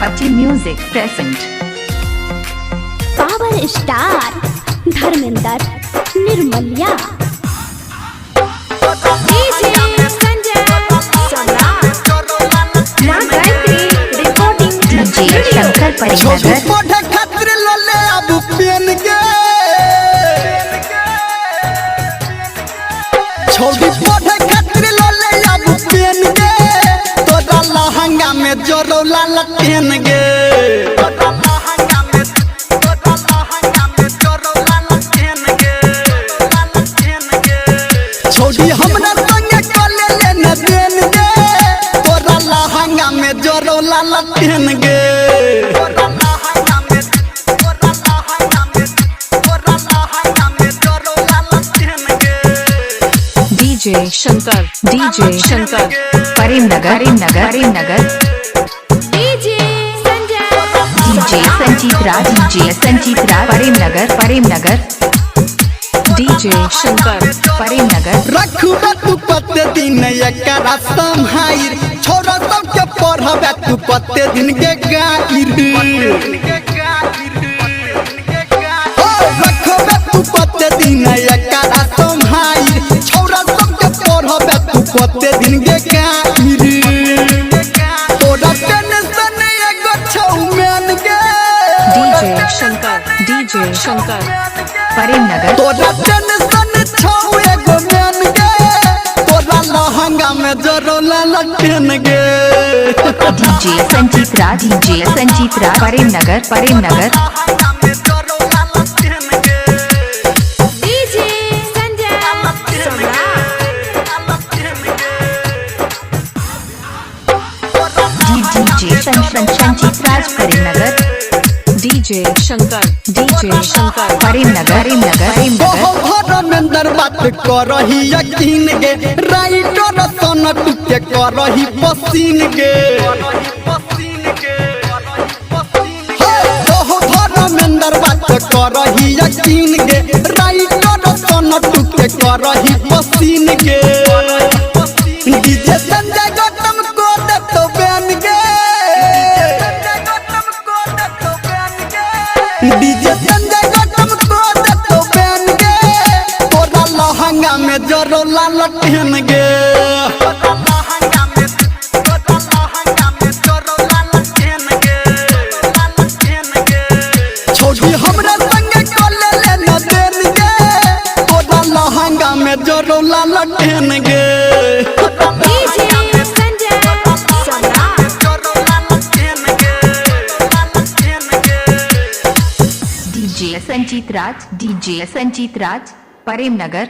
Apache Music present. Power star Dharmendra Nirmaliya DJ Shankar Parinagar खातिर लोले अब पेन के छोटी पढ़े खातिर लोले अब पेन के तोरा लहंगा में जोरो लाल पेन गे छोटी हमरा संगे कले लेने देन गे तोरा लहंगा में जोरो लाल पेन गे DJ शंकर परिनगर DJ संजीत राज परिनगर DJ शंकर परिनगर रखबे तू पत्ते दिन एकरा संहाइर छोरा सब के पढ़बे तू पत्ते दिन के गाइर रखबे तू पत्ते दिन एकरा संहाइर छोरा सब के पढ़बे तू पत्ते दिन के गाइर तोरा टेंशन एगो छौ मेन के DJ शंकर परिनगर तोरा टेंशन छौ एगो मेन के तोरा लहंगा में जरो ललटेन गे DJ संजीत राज परिनगर DJ संजीत राज परिनगर DJ शंकर परिनगर धर्मेंद्र बात करही यकीन गे राइटर सन टुके करही पसीन गे धर्मेंद्र बात करही यकीन गे राइटर सन टुके करही पसीन गे डीजे संजय गौतम को दे तो बैन गे डीजे संजय गौतम को दे तो बैन गे तोरा लहंगा में जरो लालटेन गे छोटी हमरा संगे कले लेने देन गे तोरा लहंगा में जरो लालटेन गे DJ संजीत राज परिनगर